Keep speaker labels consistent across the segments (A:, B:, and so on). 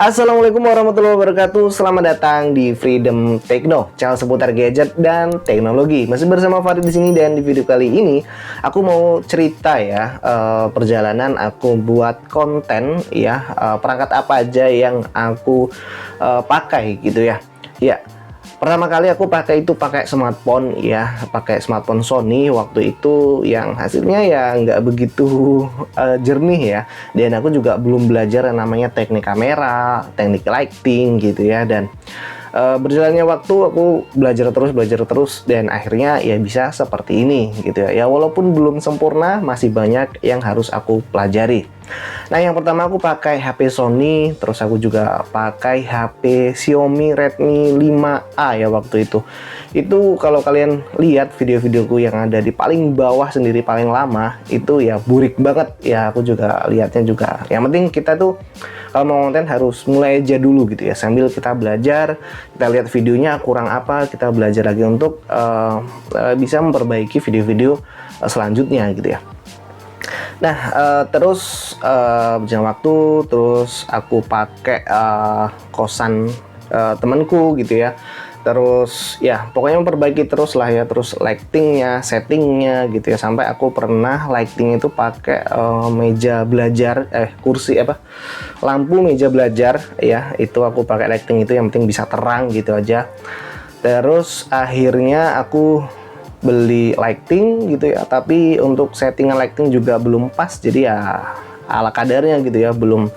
A: Assalamualaikum warahmatullahi wabarakatuh. Selamat datang di Freedom Techno, channel seputar gadget dan teknologi. Masih bersama Farid di sini, dan di video kali ini aku mau cerita ya, perjalanan aku buat konten ya, perangkat apa aja yang aku pakai gitu ya. Ya, pertama kali aku pakai smartphone ya, pakai smartphone Sony waktu itu, yang hasilnya ya nggak begitu jernih ya. Dan aku juga belum belajar yang namanya teknik kamera, teknik lighting gitu ya. Dan berjalannya waktu aku belajar terus dan akhirnya ya bisa seperti ini gitu ya. Ya walaupun belum sempurna, masih banyak yang harus aku pelajari. Nah, yang pertama aku pakai HP Sony, terus aku juga pakai HP Xiaomi Redmi 5A ya waktu itu. Itu kalau kalian lihat video-videoku yang ada di paling bawah sendiri, paling lama, itu ya burik banget ya. Aku juga lihatnya juga. Yang penting kita tuh kalau mau konten harus mulai aja dulu gitu ya, sambil kita belajar, kita lihat videonya kurang apa, kita belajar lagi untuk bisa memperbaiki video-video selanjutnya gitu ya. Nah, terus berjalan waktu, terus aku pakai kosan temanku gitu ya. Terus ya pokoknya memperbaiki terus lah ya, terus lightingnya, settingnya gitu ya, sampai aku pernah lighting itu pakai meja belajar, kursi lampu meja belajar ya, itu aku pakai lighting itu, yang penting bisa terang gitu aja. Terus akhirnya aku beli lighting gitu ya, tapi untuk settingan lighting juga belum pas, jadi ya ala kadarnya gitu ya, belum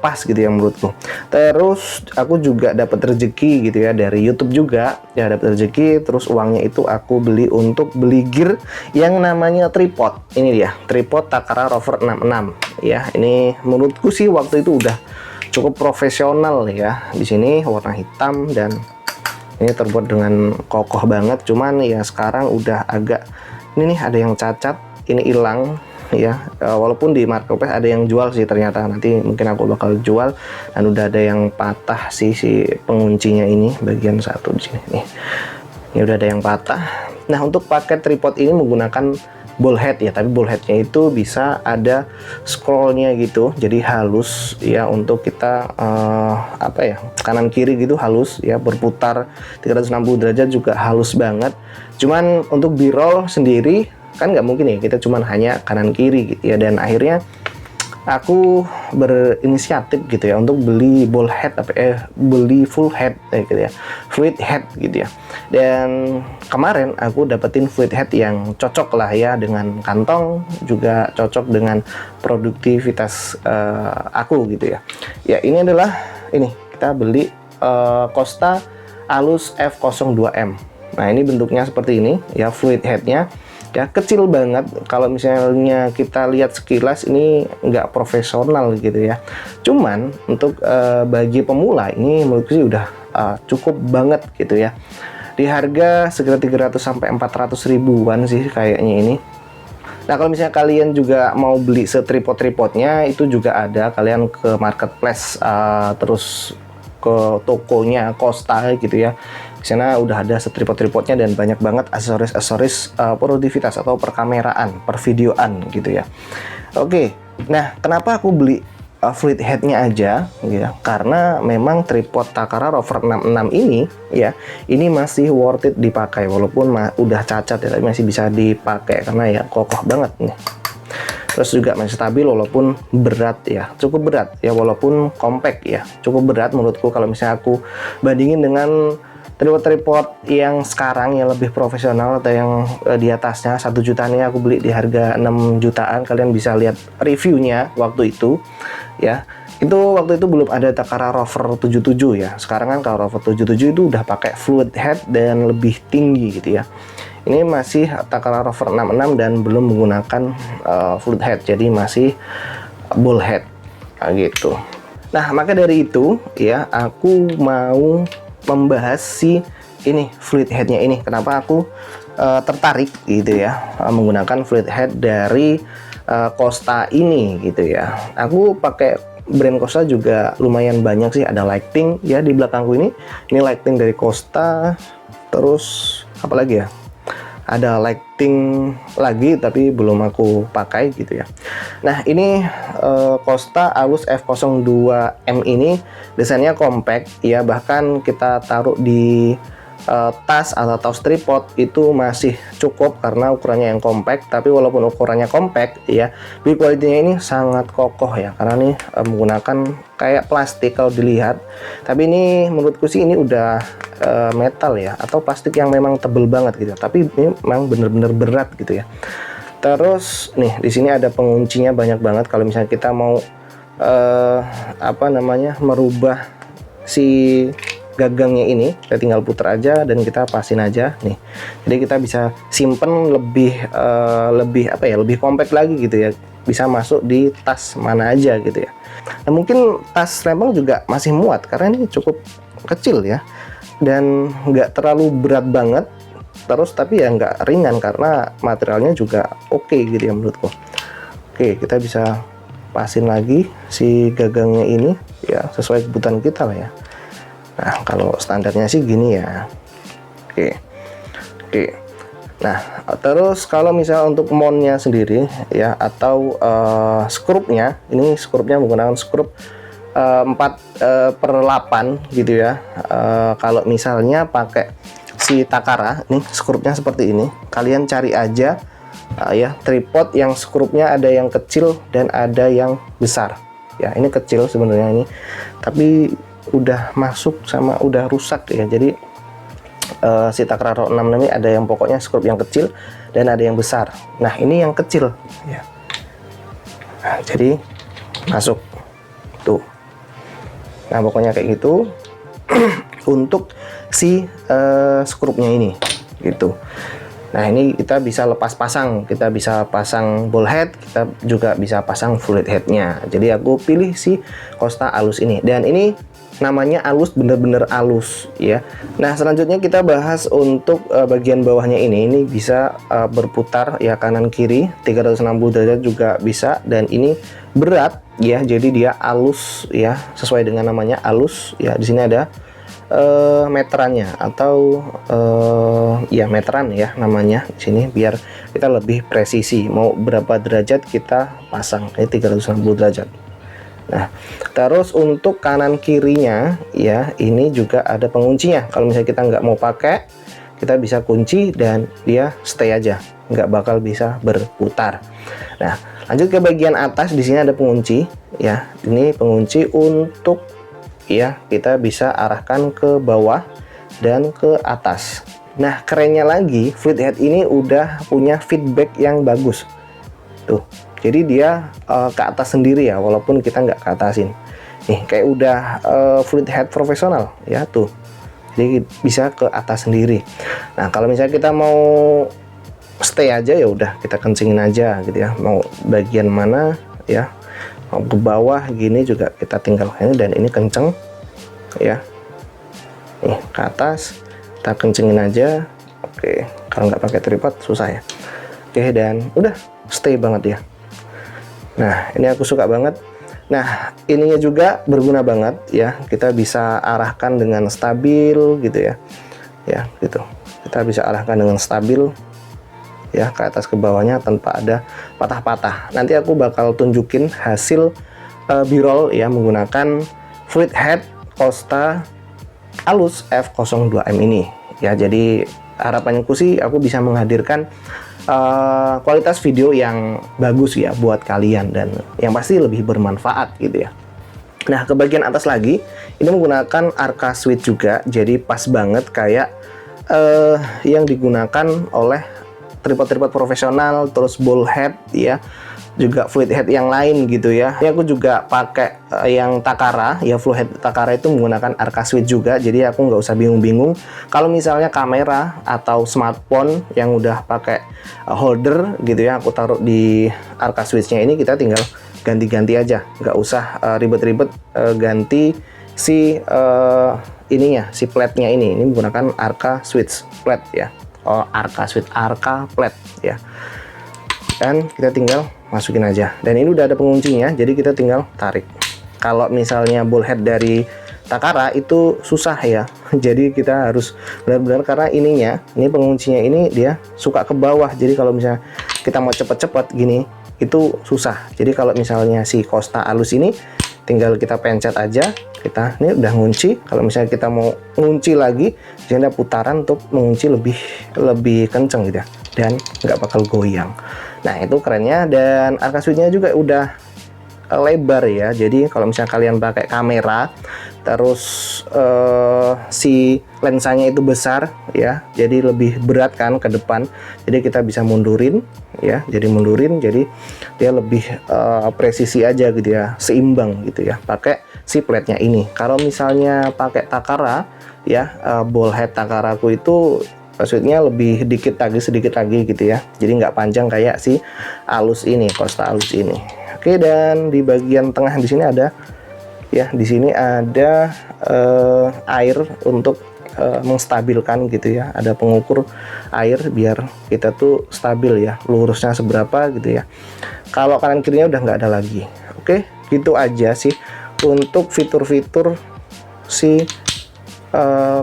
A: pas gitu ya menurutku. Terus aku juga dapat rezeki gitu ya dari YouTube juga ya, dapat rezeki, terus uangnya itu aku beli untuk beli gear yang namanya tripod. Ini dia tripod Takara Rover 66 ya. Ini menurutku sih waktu itu udah cukup profesional ya. Di sini warna hitam dan ini terbuat dengan kokoh banget. Cuman ya sekarang udah agak, ini nih ada yang cacat, ini hilang ya. Walaupun di marketplace ada yang jual sih ternyata, nanti mungkin aku bakal jual. Dan udah ada yang patah sih si penguncinya, ini bagian satu di sini nih. Ini udah ada yang patah. Nah, untuk paket tripod ini menggunakan ball head ya, tapi ball headnya itu bisa ada scrollnya gitu, jadi halus ya, untuk kita kanan kiri gitu halus ya, berputar 360 derajat juga halus banget. Cuman untuk B-roll sendiri kan nggak mungkin ya, kita cuman hanya kanan kiri gitu ya. Dan akhirnya aku berinisiatif gitu ya untuk beli ball head, beli full head gitu ya, fluid head gitu ya. Dan kemarin aku dapetin fluid head yang cocok lah ya dengan kantong, juga cocok dengan produktivitas aku gitu ya. Ya ini adalah, ini kita beli Costa Alus F02M. Nah, ini bentuknya seperti ini ya, fluid headnya ya, kecil banget. Kalau misalnya kita lihat sekilas ini nggak profesional gitu ya. Cuman untuk bagi pemula ini menurutku sih udah cukup banget gitu ya. Di harga sekitar 300 sampai 400 ribuan sih kayaknya ini. Nah, kalau misalnya kalian juga mau beli setripod-tripodnya, itu juga ada, kalian ke marketplace terus ke tokonya Costa gitu ya. Di sana udah ada setripod-tripodnya dan banyak banget aksesoris-aksesoris produktivitas atau perkameraan, pervideoan gitu ya. Oke, nah kenapa aku beli fluid headnya aja ya, karena memang tripod Takara Rover 66 ini ya, ini masih worth it dipakai, walaupun udah cacat ya, tapi masih bisa dipakai karena ya kokoh banget nih. Terus juga masih stabil walaupun berat ya, cukup berat ya, walaupun compact ya, cukup berat menurutku. Kalau misalnya aku bandingin dengan tripod yang sekarang yang lebih profesional atau yang di atasnya 1 jutaan, ini aku beli di harga 6 jutaan. Kalian bisa lihat reviewnya waktu itu ya. Itu waktu itu belum ada Takara Rover 77 ya. Sekarang kan kalau Rover 77 itu udah pakai fluid head dan lebih tinggi gitu ya. Ini masih Takara Rover 66 dan belum menggunakan fluid head, jadi masih ball head gitu. Nah, maka dari itu ya, aku mau membahas si ini fluid headnya ini. Kenapa aku tertarik gitu ya menggunakan fluid head dari Costa ini gitu ya. Aku pakai brand Costa juga lumayan banyak sih. Ada lighting ya di belakangku ini lighting dari Costa. Terus apa lagi ya, ada lighting lagi tapi belum aku pakai gitu ya. Nah ini Costa Alus F02M ini desainnya compact ya, bahkan kita taruh di tas atau tas tripod itu masih cukup karena ukurannya yang compact. Tapi walaupun ukurannya compact ya, build quality-nya ini sangat kokoh ya, karena nih menggunakan kayak plastik kalau dilihat, tapi ini menurutku sih ini udah metal ya, atau plastik yang memang tebel banget gitu, tapi ini memang bener-bener berat gitu ya. Terus nih di sini ada penguncinya banyak banget kalau misalnya kita mau merubah si gagangnya ini, kita tinggal putar aja dan kita pasin aja nih. Jadi kita bisa simpen lebih lebih compact lagi gitu ya, bisa masuk di tas mana aja gitu ya. Nah mungkin tas rempong juga masih muat karena ini cukup kecil ya, dan nggak terlalu berat banget, terus tapi ya nggak ringan karena materialnya juga oke gitu ya menurutku. Oke, kita bisa pasin lagi si gagangnya ini ya, sesuai kebutuhan kita lah ya. Nah kalau standarnya sih gini ya. Oke. Nah terus kalau misalnya untuk mountnya sendiri ya, atau skrupnya, ini skrupnya menggunakan skrup 4/8 gitu ya. Kalau misalnya pakai si Takara, nih skrupnya seperti ini, kalian cari aja ya tripod yang skrupnya ada yang kecil dan ada yang besar ya. Ini kecil sebenarnya ini, tapi udah masuk sama udah rusak ya. Jadi si Takara Raw 6 ini ada yang pokoknya skrup yang kecil dan ada yang besar. Nah ini yang kecil ya. Nah, jadi masuk tuh. Nah pokoknya kayak gitu untuk si skrupnya ini gitu. Nah ini kita bisa lepas pasang, kita bisa pasang ball head, kita juga bisa pasang fluid headnya. Jadi aku pilih si Costa Alus ini, dan ini namanya alus, bener-bener alus ya. Nah selanjutnya kita bahas untuk bagian bawahnya ini bisa berputar ya, kanan kiri 360 derajat juga bisa, dan ini berat ya, jadi dia alus ya, sesuai dengan namanya alus ya. Di sini ada meterannya atau ya meteran ya namanya di sini, biar kita lebih presisi mau berapa derajat kita pasang. Ini 360 derajat. Nah terus untuk kanan kirinya ya, ini juga ada penguncinya. Kalau misalnya kita nggak mau pakai, kita bisa kunci dan dia stay aja, nggak bakal bisa berputar. Nah lanjut ke bagian atas, di sini ada pengunci ya. Ini pengunci untuk ya kita bisa arahkan ke bawah dan ke atas. Nah kerennya lagi, fluid head ini udah punya feedback yang bagus tuh, jadi dia ke atas sendiri ya, walaupun kita nggak ke atasin nih, kayak udah fluid head profesional ya tuh, jadi bisa ke atas sendiri. Nah kalau misalnya kita mau stay aja ya udah kita kencingin aja gitu ya, mau bagian mana ya, mau ke bawah gini juga kita tinggal ini, dan ini kenceng ya, nih ke atas kita kencengin aja. Oke, kalau nggak pakai tripod susah ya. Oke, dan udah stay banget ya. Nah ini aku suka banget. Nah ininya juga berguna banget ya, kita bisa arahkan dengan stabil gitu ya, ya gitu, kita bisa arahkan dengan stabil ya, ke atas ke bawahnya tanpa ada patah-patah. Nanti aku bakal tunjukin hasil b-roll ya menggunakan fluid head Costa Alus F02M ini ya. Jadi harapanku sih aku bisa menghadirkan kualitas video yang bagus ya buat kalian, dan yang pasti lebih bermanfaat gitu ya. Nah ke bagian atas lagi, ini menggunakan Arca switch juga, jadi pas banget kayak yang digunakan oleh tripod-tripod profesional, terus ball head ya, juga fluid head yang lain gitu ya. Ini aku juga pakai yang Takara ya, fluid head Takara itu menggunakan Arca switch juga, jadi aku nggak usah bingung-bingung kalau misalnya kamera atau smartphone yang udah pakai holder gitu ya, aku taruh di Arca switchnya ini, kita tinggal ganti-ganti aja, nggak usah ribet-ribet ganti si ininya, si plate-nya ini menggunakan Arca switch plate ya. Oh, Arca switch, Arca plate ya. Dan kita tinggal masukin aja, dan ini udah ada penguncinya, jadi kita tinggal tarik. Kalau misalnya ball head dari Takara itu susah ya. Jadi kita harus benar-benar, karena ini penguncinya ini dia suka ke bawah. Jadi kalau misalnya kita mau cepet-cepet gini itu susah. Jadi kalau misalnya si Costa Alus ini tinggal kita pencet aja, kita ini udah ngunci. Kalau misalnya kita mau ngunci lagi, jadi ada putaran untuk mengunci lebih kenceng gitu ya, dan nggak bakal goyang. Nah itu kerennya. Dan arca switch-nya juga udah lebar ya. Jadi kalau misalnya kalian pakai kamera terus si lensanya itu besar ya, jadi lebih berat kan ke depan, jadi kita bisa mundurin ya, jadi dia lebih presisi aja gitu ya, seimbang gitu ya pakai si plate-nya ini. Kalau misalnya pakai Takara ya, ball head Takaraku itu switch-nya lebih sedikit lagi gitu ya, jadi nggak panjang kayak si Alus ini, Costa Alus ini. Oke, dan di bagian tengah di sini ada ya, di sini ada air untuk menstabilkan gitu ya, ada pengukur air biar kita tuh stabil ya, lurusnya seberapa gitu ya. Kalau kanan kirinya udah nggak ada lagi. Oke, gitu aja sih untuk fitur-fitur si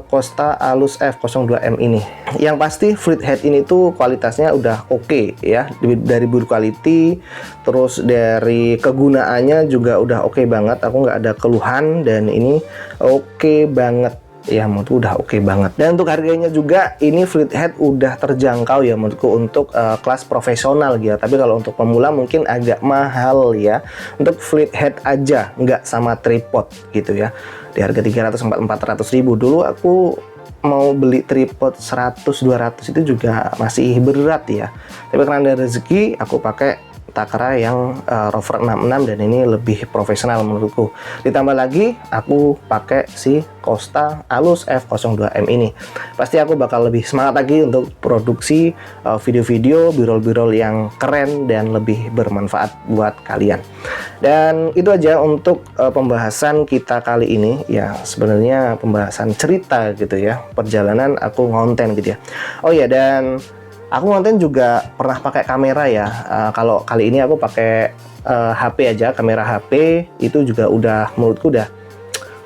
A: Costa Alus F02M ini. Yang pasti fluid head ini tuh kualitasnya udah oke ya, dari build quality, terus dari kegunaannya juga udah oke banget. Aku nggak ada keluhan, dan ini oke banget ya, menurutku udah oke banget. Dan untuk harganya juga ini fluid head udah terjangkau ya menurutku untuk kelas profesional gitu. Tapi kalau untuk pemula mungkin agak mahal ya. Untuk fluid head aja nggak sama tripod gitu ya, di harga 300-400 ribu. Dulu aku mau beli tripod 100-200 itu juga masih berat ya, tapi karena ada rezeki aku pakai Takara yang Rover 66, dan ini lebih profesional menurutku. Ditambah lagi aku pakai si Costa Alus F02M ini, pasti aku bakal lebih semangat lagi untuk produksi video-video b-roll yang keren dan lebih bermanfaat buat kalian. Dan itu aja untuk pembahasan kita kali ini ya, sebenarnya pembahasan cerita gitu ya, perjalanan aku ngonten gitu ya. Oh ya, dan aku ngonten juga pernah pakai kamera ya. Kalau kali ini aku pakai HP aja, kamera HP itu juga udah, menurutku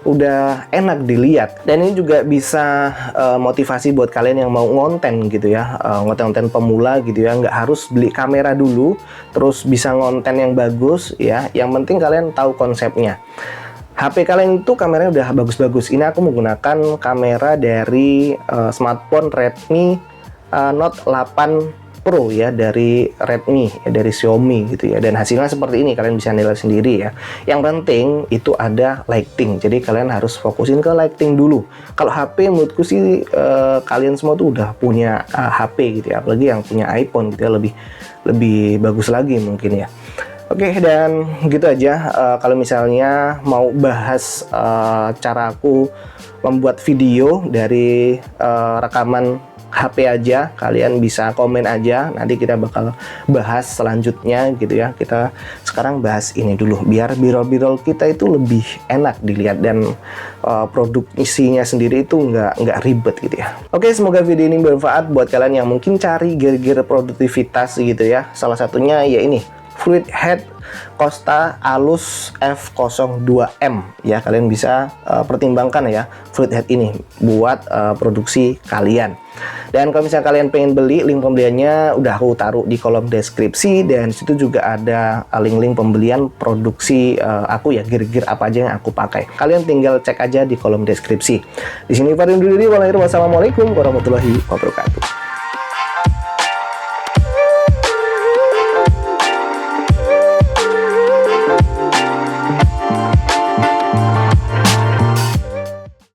A: udah enak dilihat. Dan ini juga bisa motivasi buat kalian yang mau ngonten gitu ya, ngonten pemula gitu ya, nggak harus beli kamera dulu terus bisa ngonten yang bagus ya. Yang penting kalian tahu konsepnya. HP kalian itu kameranya udah bagus-bagus. Ini aku menggunakan kamera dari smartphone Redmi Note 8 Pro ya, dari Redmi ya, dari Xiaomi gitu ya. Dan hasilnya seperti ini, kalian bisa nilai sendiri ya. Yang penting itu ada lighting, jadi kalian harus fokusin ke lighting dulu. Kalau HP menurutku sih kalian semua tuh udah punya HP gitu ya, apalagi yang punya iPhone gitu ya, lebih bagus lagi mungkin ya. Oke, dan gitu aja. Kalau misalnya mau bahas cara aku membuat video dari rekaman HP aja, kalian bisa komen aja, nanti kita bakal bahas selanjutnya gitu ya. Kita sekarang bahas ini dulu biar b-roll kita itu lebih enak dilihat, dan produk isinya sendiri itu nggak ribet gitu ya. Oke, semoga video ini bermanfaat buat kalian yang mungkin cari gear-gear produktivitas gitu ya. Salah satunya ya ini, fluid head Costa Alus F02M ya. Kalian bisa pertimbangkan ya fluid head ini buat produksi kalian. Dan kalau misalnya kalian pengen beli, link pembeliannya udah aku taruh di kolom deskripsi, dan situ juga ada link-link pembelian produksi aku ya, gear-gear apa aja yang aku pakai. Kalian tinggal cek aja di kolom deskripsi. Di sini Farid undur diri. Wassalamualaikum warahmatullahi wabarakatuh.